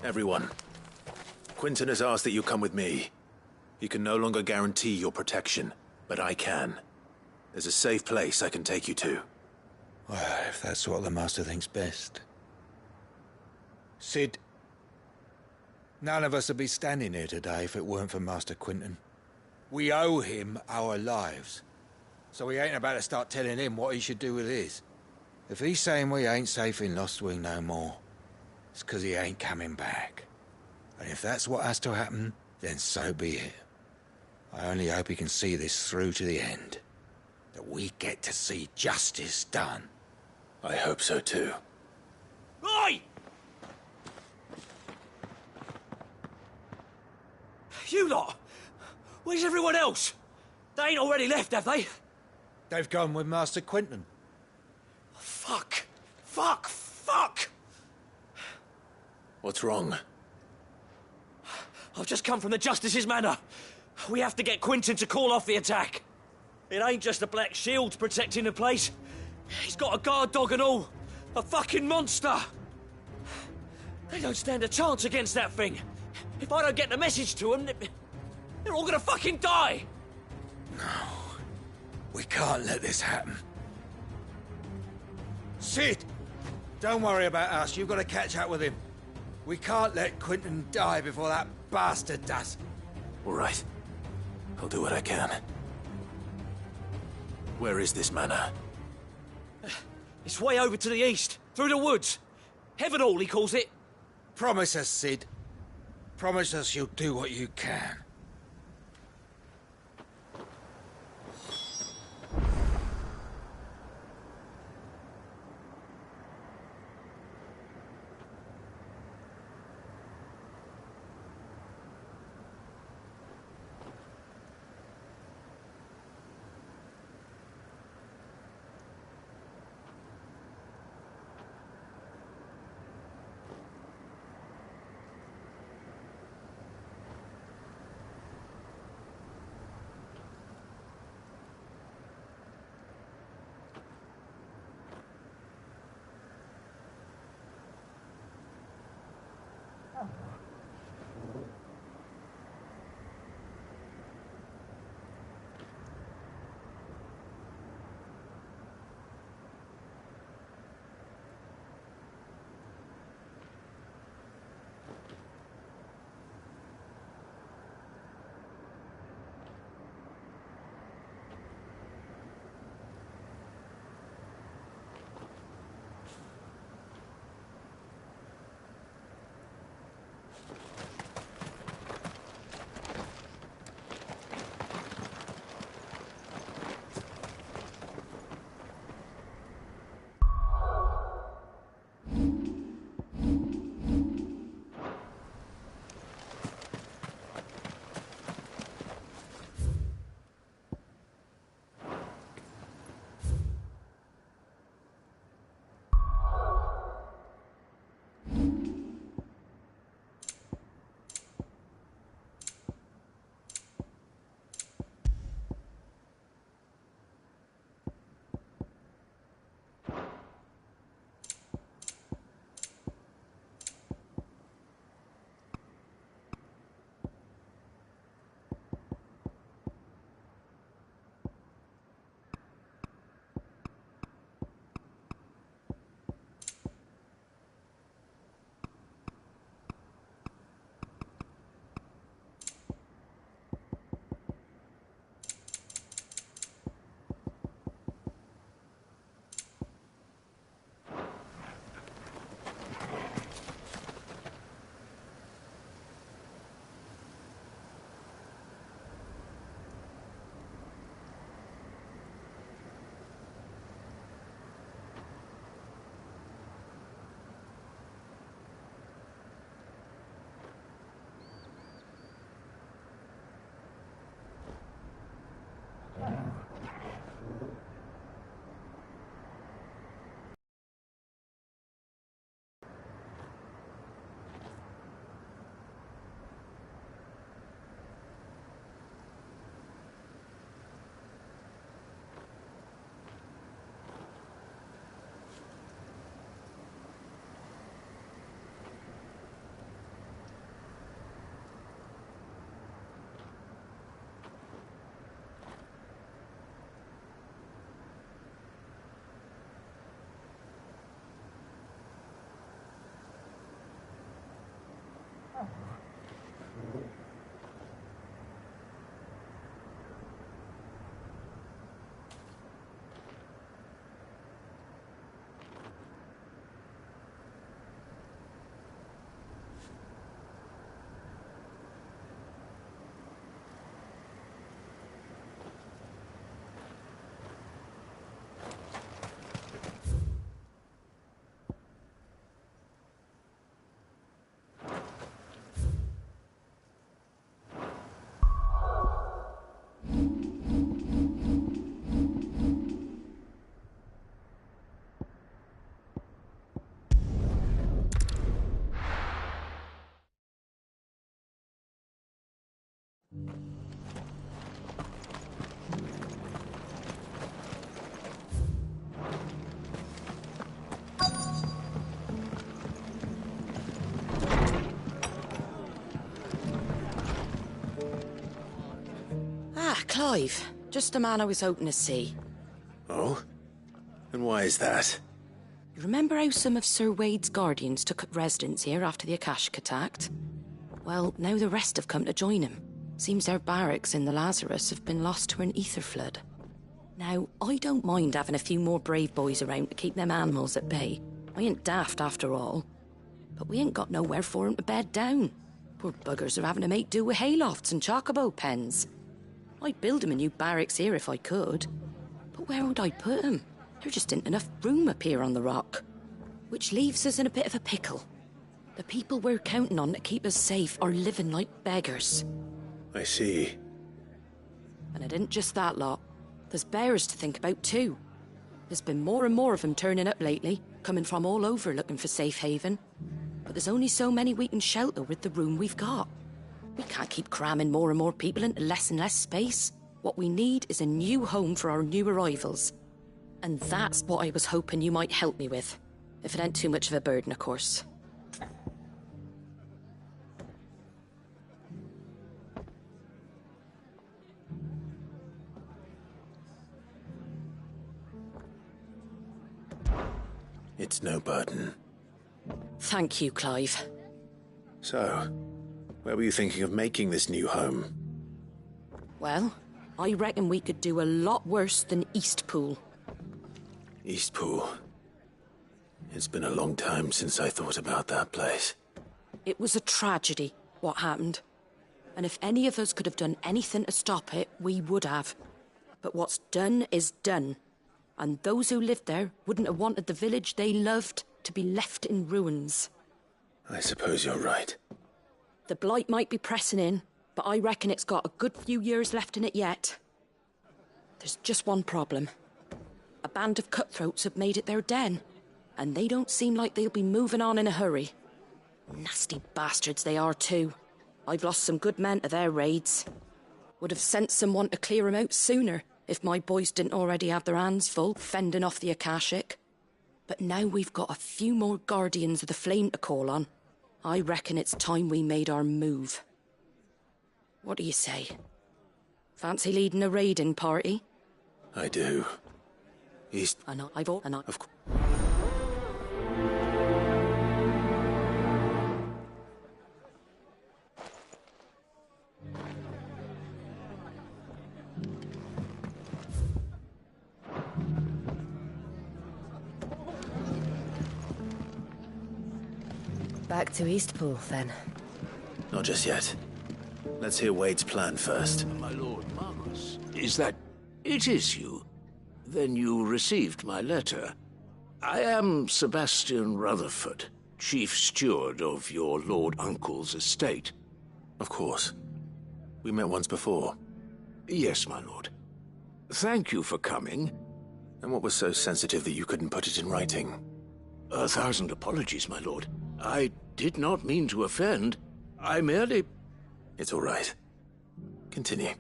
Everyone, Quentin has asked that you come with me. He can no longer guarantee your protection, but I can. There's a safe place I can take you to. Well, if that's what the Master thinks best. Sid, none of us would be standing here today if it weren't for Master Quentin. We owe him our lives. So we ain't about to start telling him what he should do with his. If he's saying we ain't safe in Lost Wing no more, it's 'cause he ain't coming back. And if that's what has to happen, then so be it. I only hope he can see this through to the end. That we get to see justice done. I hope so too. Oi! You lot! Where's everyone else? They ain't already left, have they? They've gone with Master Quentin. Fuck! Fuck! Fuck! What's wrong? I've just come from the Justice's manor. We have to get Quentin to call off the attack. It ain't just the Black Shields protecting the place. He's got a guard dog and all. A fucking monster. They don't stand a chance against that thing. If I don't get the message to them, they're all gonna fucking die. No. We can't let this happen. Sid! Don't worry about us. You've got to catch up with him. We can't let Quentin die before that bastard does. All right. I'll do what I can. Where is this manor? It's way over to the east, through the woods. Heavenhall, he calls it. Promise us, Sid. Promise us you'll do what you can. Clive. Just the man I was hoping to see. Oh? And why is that? You remember how some of Sir Wade's guardians took up residence here after the Akashic attacked? Well, now the rest have come to join him. Seems their barracks in the Lazarus have been lost to an ether flood. Now, I don't mind having a few more brave boys around to keep them animals at bay. I ain't daft after all. But we ain't got nowhere for 'em to bed down. Poor buggers are having to make do with haylofts and chocobo pens. I'd build 'em a new barracks here if I could. But where would I put 'em? There just ain't enough room up here on the rock. Which leaves us in a bit of a pickle. The people we're counting on to keep us safe are living like beggars. I see. And it ain't just that lot. There's bears to think about too. There's been more and more of them turning up lately, coming from all over looking for safe haven. But there's only so many we can shelter with the room we've got. We can't keep cramming more and more people into less and less space. What we need is a new home for our new arrivals. And that's what I was hoping you might help me with. If it ain't too much of a burden, of course. It's no burden. Thank you, Clive. So, where were you thinking of making this new home? Well, I reckon we could do a lot worse than Eastpool. Eastpool. It's been a long time since I thought about that place. It was a tragedy, what happened. And if any of us could have done anything to stop it, we would have. But what's done is done. And those who lived there wouldn't have wanted the village they loved to be left in ruins. I suppose you're right. The blight might be pressing in, but I reckon it's got a good few years left in it yet. There's just one problem. A band of cutthroats have made it their den, and they don't seem like they'll be moving on in a hurry. Nasty bastards they are too. I've lost some good men to their raids. Would have sent someone to clear 'em out sooner, if my boys didn't already have their hands full fending off the Akashic. But now we've got a few more guardians of the flame to call on. I reckon it's time we made our move. What do you say? Fancy leading a raiding party? I do. East... And I've all... And I... Of course. Back to Eastpool, then. Not just yet. Let's hear Wade's plan first. My lord Marcus, is that... It is you. Then you received my letter. I am Sebastian Rutherford, chief steward of your lord uncle's estate. Of course. We met once before. Yes, my lord. Thank you for coming. And what was so sensitive that you couldn't put it in writing? 1,000 apologies, my lord. I did not mean to offend. I merely... It's all right. Continue.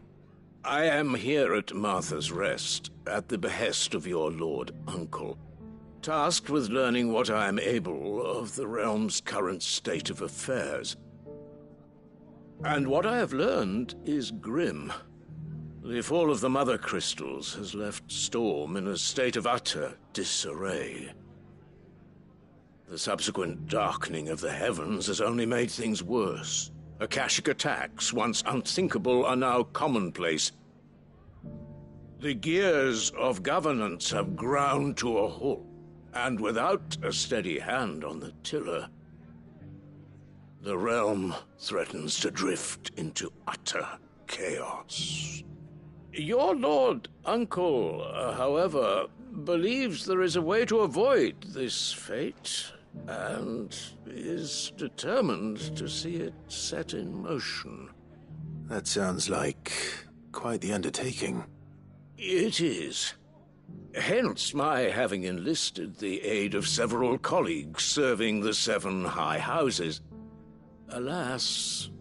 I am here at Martha's Rest, at the behest of your lord uncle, tasked with learning what I am able of the realm's current state of affairs. And what I have learned is grim. The fall of the Mother Crystals has left Storm in a state of utter disarray. The subsequent darkening of the heavens has only made things worse. Akashic attacks, once unthinkable, are now commonplace. The gears of governance have ground to a halt, and without a steady hand on the tiller, the realm threatens to drift into utter chaos. Your lord uncle, however, believes there is a way to avoid this fate, and is determined to see it set in motion. That sounds like quite the undertaking. It is. Hence my having enlisted the aid of several colleagues serving the 7 high houses. Alas,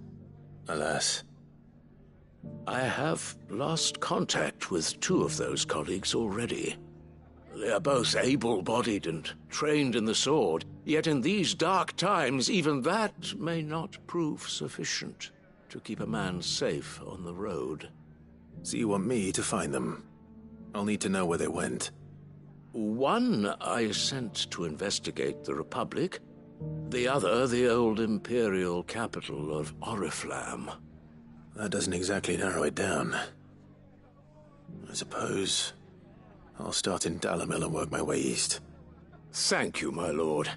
I have lost contact with 2 of those colleagues already. They are both able-bodied and trained in the sword, yet in these dark times even that may not prove sufficient to keep a man safe on the road. So you want me to find them? I'll need to know where they went. One I sent to investigate the Republic. The other, the old Imperial capital of Oriflamme. That doesn't exactly narrow it down. I suppose I'll start in Dalamil and work my way east. Thank you, my lord.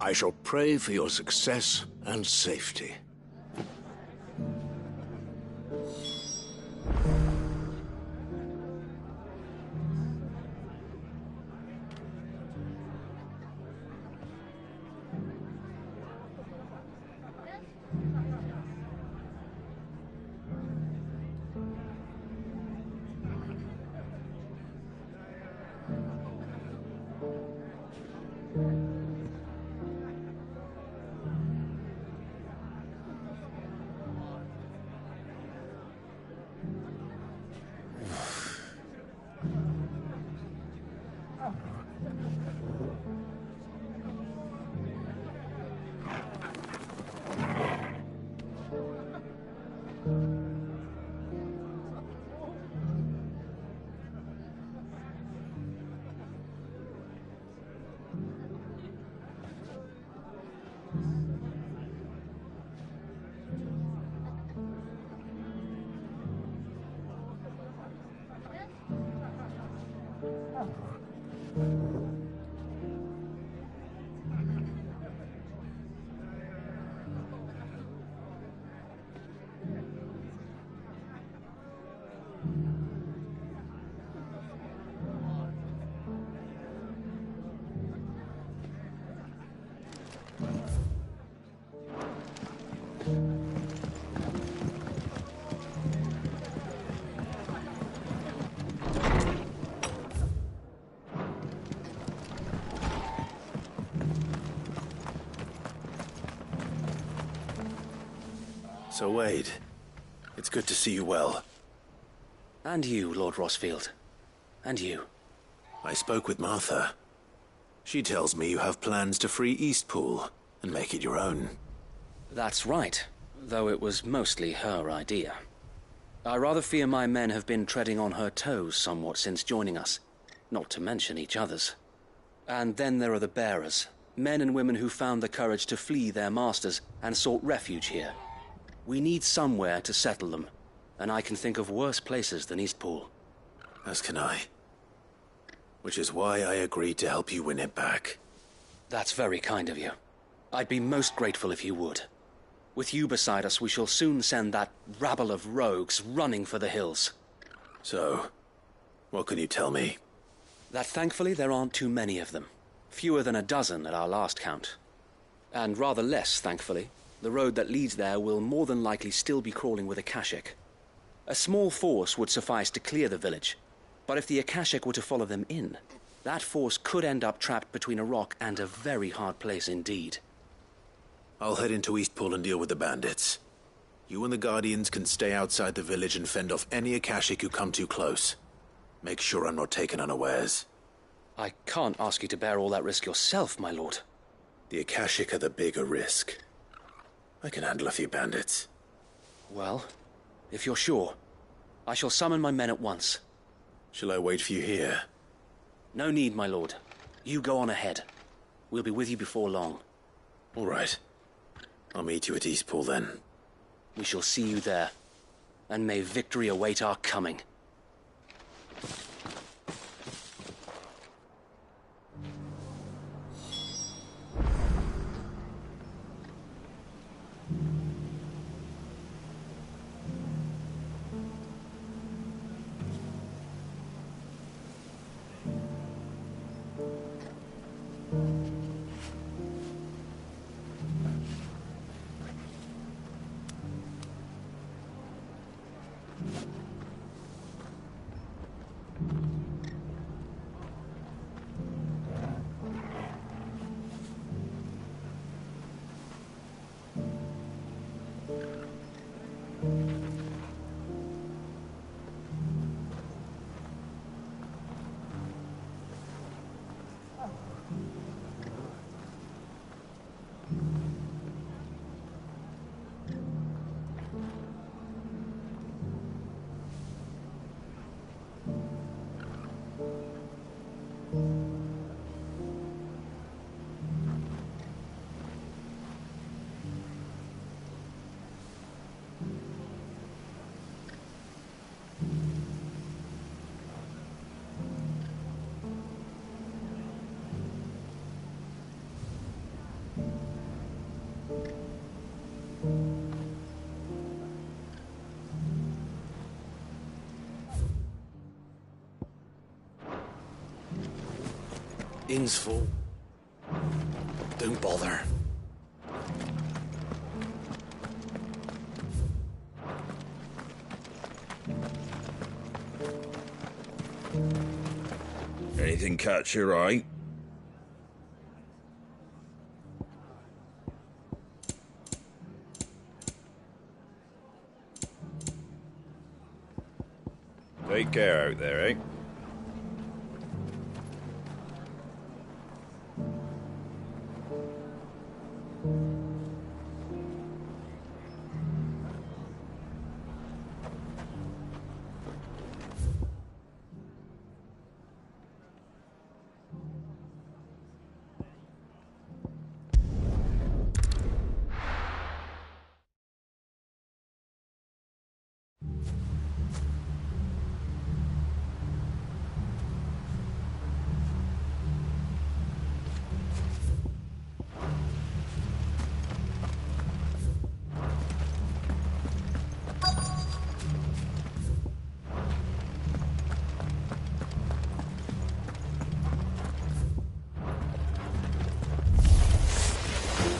I shall pray for your success and safety. So Wade, it's good to see you well. And you, Lord Rossfield. And you. I spoke with Martha. She tells me you have plans to free Eastpool and make it your own. That's right, though it was mostly her idea. I rather fear my men have been treading on her toes somewhat since joining us, not to mention each other's. And then there are the bearers, men and women who found the courage to flee their masters and sought refuge here. We need somewhere to settle them, and I can think of worse places than Eastpool. As can I. Which is why I agreed to help you win it back. That's very kind of you. I'd be most grateful if you would. With you beside us, we shall soon send that rabble of rogues running for the hills. So, what can you tell me? That thankfully there aren't too many of them. Fewer than a dozen at our last count. And rather less, thankfully. The road that leads there will more than likely still be crawling with Akashic. A small force would suffice to clear the village, but if the Akashic were to follow them in, that force could end up trapped between a rock and a very hard place indeed. I'll head into Eastpool and deal with the bandits. You and the Guardians can stay outside the village and fend off any Akashic who come too close. Make sure I'm not taken unawares. I can't ask you to bear all that risk yourself, my lord. The Akashic are the bigger risk. I can handle a few bandits. Well, if you're sure, I shall summon my men at once. Shall I wait for you here? No need, my lord. You go on ahead. We'll be with you before long. All right. I'll meet you at Eastpool then. We shall see you there. And may victory await our coming. Inn's full. Don't bother. Anything catch your eye? Take care out there, eh?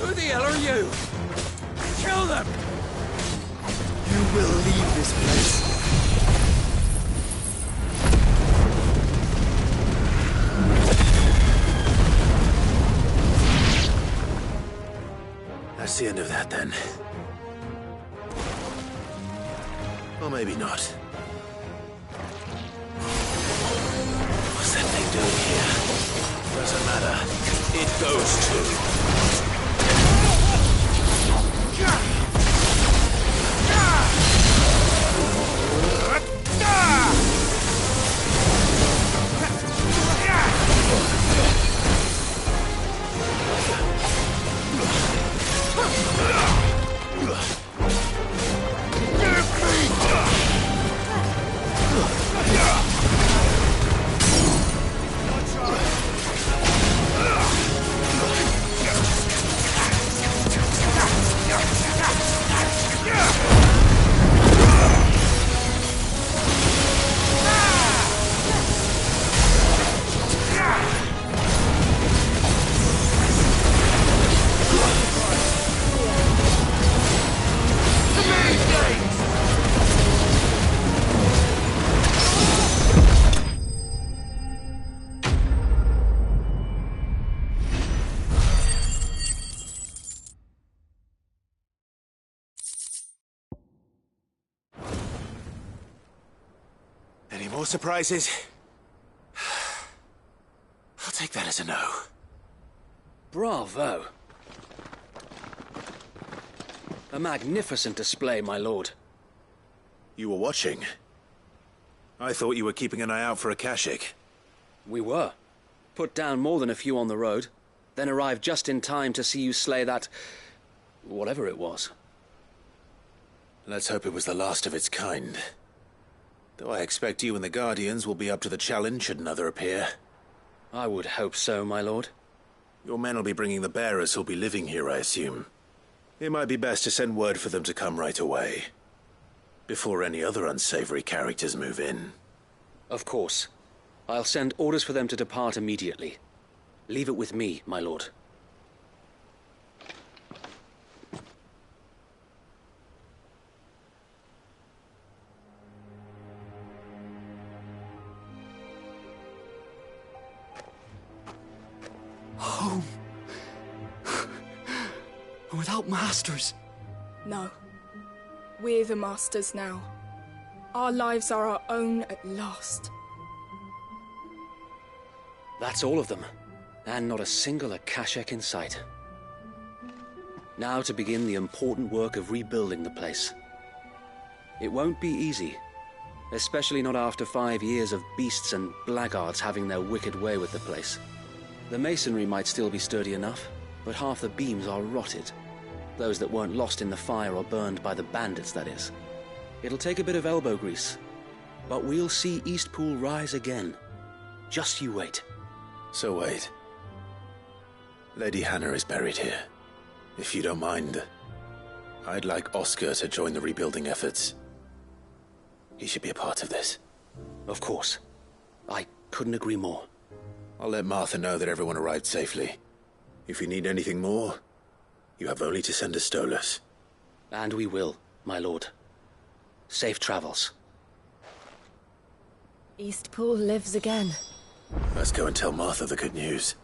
Who the hell are you? Kill them! You will leave this place. That's the end of that, then. Or maybe not. What's that thing doing here? Doesn't matter. It goes to... Any more surprises? I'll take that as a no. Bravo. A magnificent display, my lord. You were watching? I thought you were keeping an eye out for a Kashik. We were. Put down more than a few on the road, then arrived just in time to see you slay that... whatever it was. Let's hope it was the last of its kind. Though I expect you and the Guardians will be up to the challenge should another appear. I would hope so, my lord. Your men will be bringing the bearers who'll be living here, I assume. It might be best to send word for them to come right away, before any other unsavory characters move in. Of course. I'll send orders for them to depart immediately. Leave it with me, my lord. Home. Without masters. No. We're the masters now. Our lives are our own at last. That's all of them. And not a single Akashek in sight. Now to begin the important work of rebuilding the place. It won't be easy. Especially not after 5 years of beasts and blackguards having their wicked way with the place. The masonry might still be sturdy enough, but half the beams are rotted. Those that weren't lost in the fire or burned by the bandits, that is. It'll take a bit of elbow grease, but we'll see Eastpool rise again. Just you wait. So wait. Lady Hannah is buried here. If you don't mind, I'd like Oscar to join the rebuilding efforts. He should be a part of this. Of course. I couldn't agree more. I'll let Martha know that everyone arrived safely. If you need anything more, you have only to send a Stolas. And we will, my lord. Safe travels. Eastpool lives again. Let's go and tell Martha the good news.